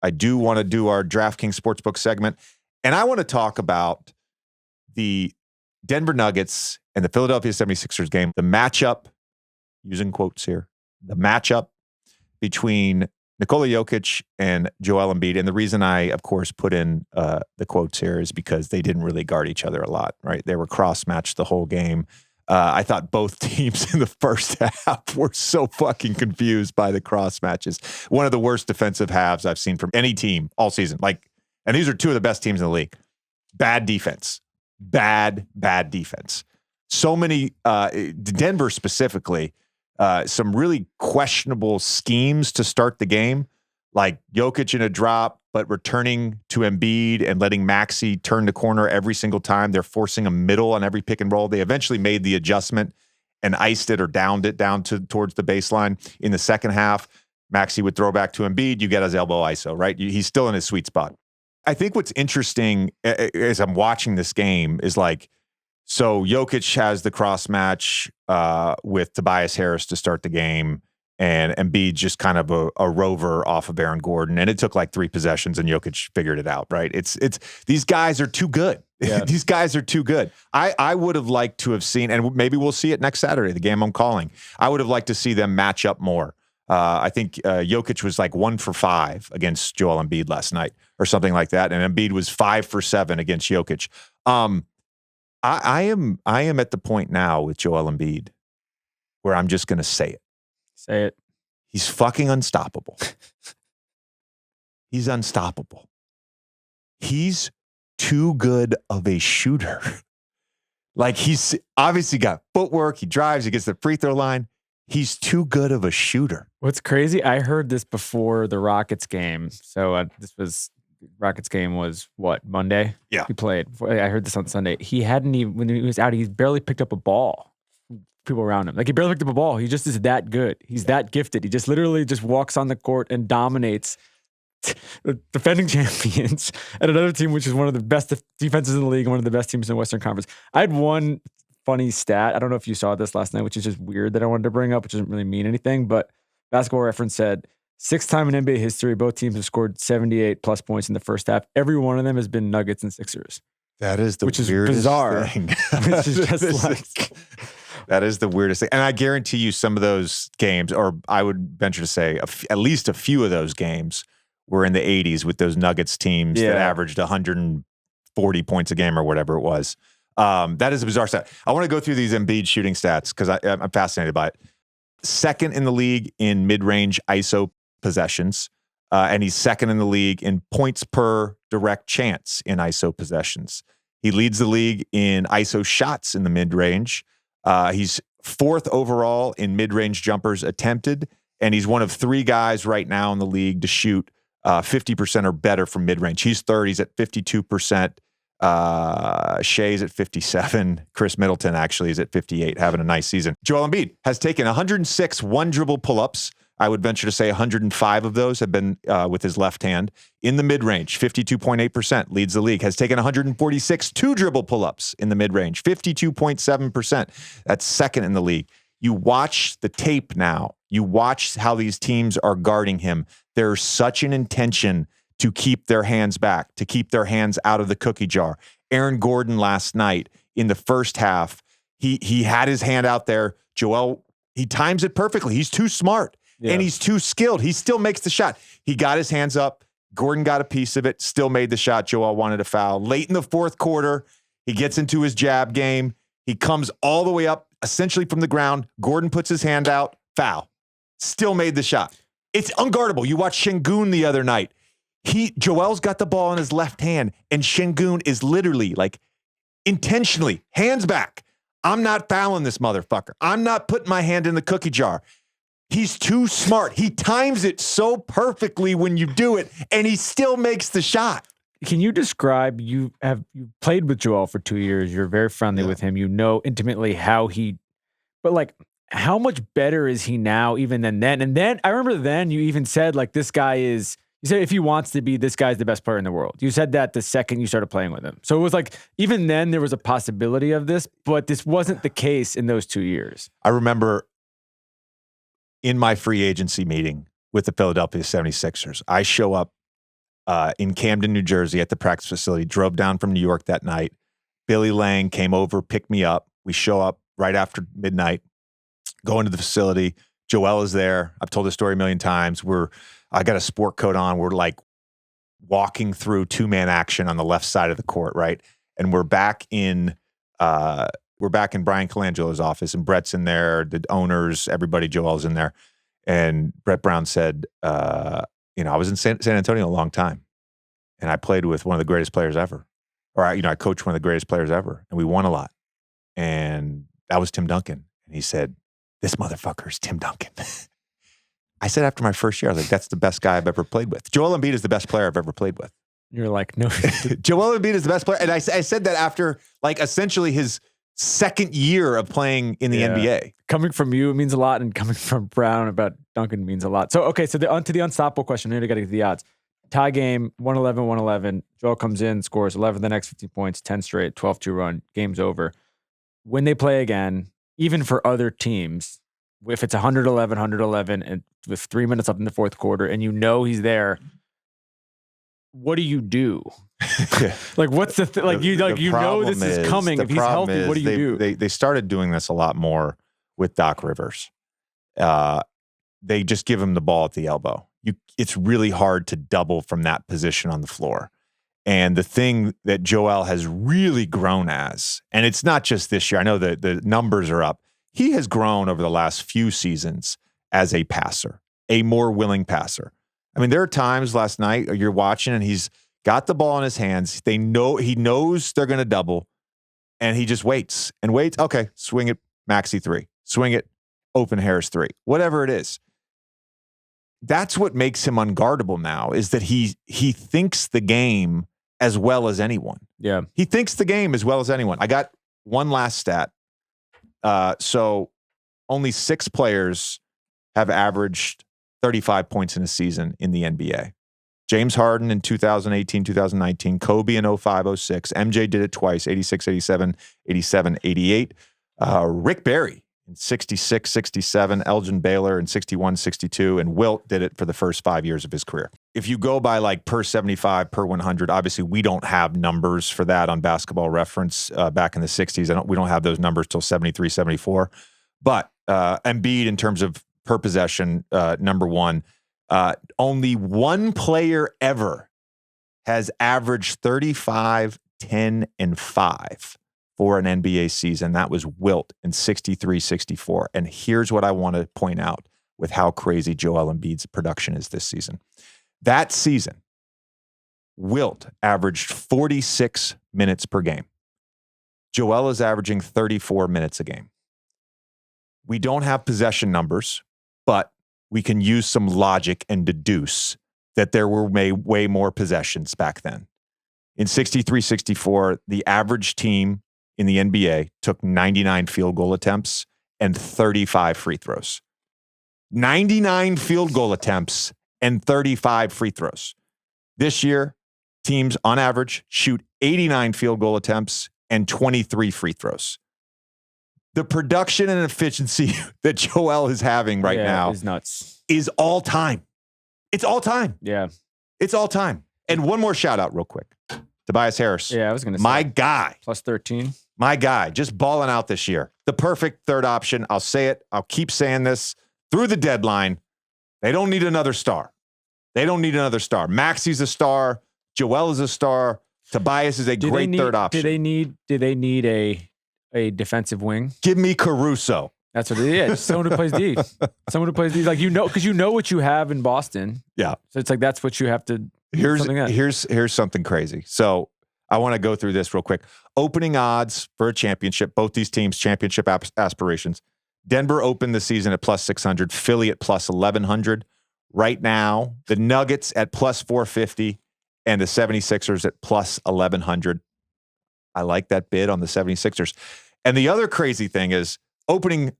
I do want to do our DraftKings Sportsbook segment. And I want to talk about the Denver Nuggets and the Philadelphia 76ers game, the matchup, using quotes here, the matchup between Nikola Jokic and Joel Embiid. And the reason I, of course, put in the quotes here is because they didn't really guard each other a lot, right? They were cross-matched the whole game. I thought both teams in the first half were so fucking confused by the cross matches. One of the worst defensive halves I've seen from any team all season. And these are two of the best teams in the league. Bad defense. Bad defense. So many, Denver specifically, some really questionable schemes to start the game, like Jokic in a drop, but returning to Embiid and letting Maxey turn the corner every single time. They're forcing a middle on every pick and roll. They eventually made the adjustment and iced it or downed it down towards the baseline. In the second half, Maxey would throw back to Embiid. You get his elbow ISO, right? He's still in his sweet spot. I think what's interesting as I'm watching this game is so Jokic has the cross match with Tobias Harris to start the game, and Embiid just kind of a rover off of Aaron Gordon, and it took 3 possessions, and Jokic figured it out. Right? It's these guys are too good. Yeah. These guys are too good. I would have liked to have seen, and maybe we'll see it next Saturday, the game I'm calling. I would have liked to see them match up more. I think Jokic was 1 for 5 against Joel Embiid last night, or something like that, and Embiid was 5 for 7 against Jokic. I am at the point now with Joel Embiid where I'm just going to say it. Say it. He's fucking unstoppable. He's unstoppable. He's too good of a shooter. He's obviously got footwork. He drives. He gets the free throw line. He's too good of a shooter. What's crazy, I heard this before the Rockets game. So Rockets game was what, Monday? Yeah. He played. I heard this on Sunday. He hadn't even, when he was out, he barely picked up a ball. People around him. He barely picked up a ball. He just is that good. He's that gifted. He just literally just walks on the court and dominates the defending champions at another team, which is one of the best defenses in the league, one of the best teams in the Western Conference. I had one funny stat. I don't know if you saw this last night, which is just weird that I wanted to bring up, which doesn't really mean anything, but Basketball Reference said, 6th time in NBA history, both teams have scored 78 plus points in the first half. Every one of them has been Nuggets and Sixers. That is the weirdest bizarre thing. Which is just that is the weirdest thing. And I guarantee you some of those games, or I would venture to say at least a few of those games were in the 80s with those Nuggets teams that averaged 140 points a game or whatever it was. That is a bizarre stat. I want to go through these Embiid shooting stats because I'm fascinated by it. 2nd in the league in mid-range ISO possessions, and he's 2nd in the league in points per direct chance in ISO possessions. He leads the league in ISO shots in the mid-range. He's 4th overall in mid-range jumpers attempted, and he's one of 3 guys right now in the league to shoot 50% or better from mid-range. He's 3rd. He's at 52%. Shea's at 57. Chris Middleton actually is at 58, having a nice season. Joel Embiid has taken 106 one-dribble pull-ups. I would venture to say 105 of those have been with his left hand. In the mid-range, 52.8%, leads the league. Has taken 146 two-dribble pull-ups in the mid-range, 52.7%. That's 2nd in the league. You watch the tape now. You watch how these teams are guarding him. There's such an intention to keep their hands back, to keep their hands out of the cookie jar. Aaron Gordon last night in the first half, he had his hand out there. Joel, he times it perfectly. He's too smart. Yeah. And he's too skilled. He still makes the shot. He got his hands up. Gordon got a piece of it, still made the shot. Joel wanted a foul. Late in the 4th quarter, he gets into his jab game. He comes all the way up, essentially from the ground. Gordon puts his hand out, foul. Still made the shot. It's unguardable. You watched Şengün the other night. Joel's got the ball in his left hand, and Şengün is literally intentionally, hands back. I'm not fouling this motherfucker. I'm not putting my hand in the cookie jar. He's too smart. He times it so perfectly when you do it, and he still makes the shot. Can you describe, you played with Joel for 2 years. You're very friendly with him. You know intimately how how much better is he now even than then? And then I remember then you even said this guy is, you said if he wants to be, this guy's the best player in the world. You said that the second you started playing with him. So it was even then there was a possibility of this, but this wasn't the case in those 2 years. I remember in my free agency meeting with the Philadelphia 76ers, I show up in Camden, New Jersey at the practice facility, drove down from New York that night. Billy Lang came over, picked me up. We show up right after midnight, go into the facility. Joel is there. I've told this story a million times. I got a sport coat on. We're like walking through two-man action on the left side of the court, right? And we're back in Brian Colangelo's office, and Brett's in there, the owners, everybody, Joel's in there. And Brett Brown said, I was in San Antonio a long time, and I played with one of the greatest players ever. Or, I coached one of the greatest players ever, and we won a lot. And that was Tim Duncan. And he said, this motherfucker is Tim Duncan. I said after my first year, I was like, that's the best guy I've ever played with. Joel Embiid is the best player I've ever played with. You're like, no. Joel Embiid is the best player. And I said that after, like, essentially his second year of playing in the NBA. Coming from you, it means a lot. And coming from Brown about Duncan means a lot. So, okay, so onto the unstoppable question. Here, I got to get the odds. Tie game, 111-111. Joel comes in, scores 11 the next 15 points, 10 straight, 12-2 run. Game's over. When they play again, even for other teams, if it's 111, and with 3 minutes up in the fourth quarter, and he's there, what do you do? Like, what's the like? You know this is coming. If he's healthy, what do you do? They started doing this a lot more with Doc Rivers. They just give him the ball at the elbow. It's really hard to double from that position on the floor. And the thing that Joel has really grown as, and it's not just this year, I know that the numbers are up. He has grown over the last few seasons as a passer, a more willing passer. I mean, there are times last night you're watching and he's got the ball in his hands. He knows they're going to double, and he just waits and waits. Okay, swing it, Maxey 3. Swing it, open Harris 3. Whatever it is. That's what makes him unguardable now, is that he thinks the game as well as anyone. Yeah. He thinks the game as well as anyone. I got one last stat. So only 6 players have averaged 35 points in a season in the NBA. James Harden in 2018, 2019, Kobe in 05, 06. MJ did it twice, 86, 87, 87, 88. Rick Barry in 66, 67, Elgin Baylor in 61, 62, and Wilt did it for the first 5 years of his career. If you go by like per 75, per 100, obviously we don't have numbers for that on Basketball Reference back in the 60s. We don't have those numbers till 73, 74. But Embiid, in terms of per possession, number one, only one player ever has averaged 35, 10, and 5 for an NBA season. That was Wilt in 63, 64. And here's what I want to point out with how crazy Joel Embiid's production is this season. That season, Wilt averaged 46 minutes per game. Joel is averaging 34 minutes a game. We don't have possession numbers, but we can use some logic and deduce that there were way more possessions back then. In 63, 64, the average team in the NBA took 99 field goal attempts and 35 free throws. 99 field goal attempts and 35 free throws. This year, teams on average shoot 89 field goal attempts and 23 free throws. The production and efficiency that Joel is having right now is nuts. Is all time. It's all time. Yeah. It's all time. And one more shout out real quick. Tobias Harris. Yeah, I was going to say. My guy. Plus 13. My guy, just balling out this year. The perfect third option. I'll say it. I'll keep saying this through the deadline. They don't need another star. They don't need another star. Maxey's a star. Joel is a star. Tobias is a great third option. Do they need a defensive wing? Give me Caruso. That's what it is. Someone who plays D. Someone who plays D. Like, because you know what you have in Boston. Yeah. So it's like that's what you have to. Here's something crazy. So I want to go through this real quick. Opening odds for a championship. Both these teams championship aspirations. Denver opened the season at plus 600. Philly at plus 1100. Right now, the Nuggets at plus 450 and the 76ers at plus 1100. I like that bid on the 76ers. And the other crazy thing is opening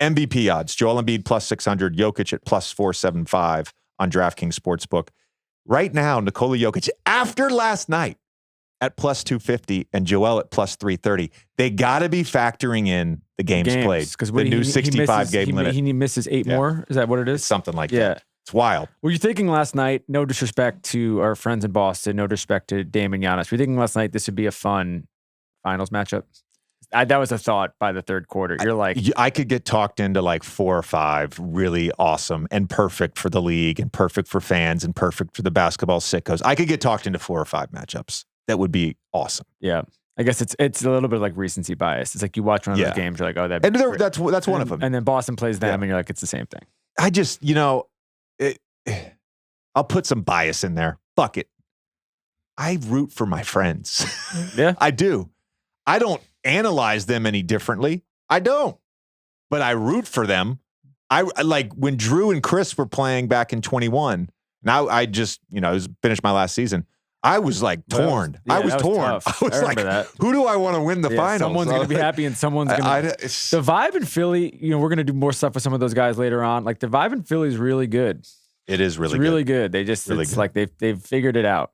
MVP odds. Joel Embiid plus 600, Jokic at plus 475 on DraftKings Sportsbook. Right now, Nikola Jokic, after last night, at plus 250 and Joel at plus 330. They got to be factoring in the games played. Because the new 65 game limit. He misses 8 more. Is that what it is? It's something like that. It's wild. Were you thinking last night, no disrespect to our friends in Boston, no disrespect to Dame and Giannis, were you thinking last night this would be a fun finals matchup? That was a thought by the third quarter. You're like... I could get talked into like 4 or 5 really awesome and perfect for the league and perfect for fans and perfect for the basketball sickos. I could get talked into 4 or 5 matchups. That would be awesome. Yeah. I guess it's a little bit like recency bias. It's like you watch one of those games, you're like, oh, that's one of them. And then Boston plays them, and you're like, it's the same thing. I just, I'll put some bias in there. Fuck it. I root for my friends. Yeah. I do. I don't analyze them any differently. I don't. But I root for them. I like when Drew and Chris were playing back in 21. Now I just, finished my last season. I was like torn. I was torn. Tough. I was like, who do I want to win the finals? Someone's going to be happy and someone's going to... The vibe in Philly, we're going to do more stuff with some of those guys later on. Like the vibe in Philly is really good. It is really good. They just, really it's good. Like they've figured it out.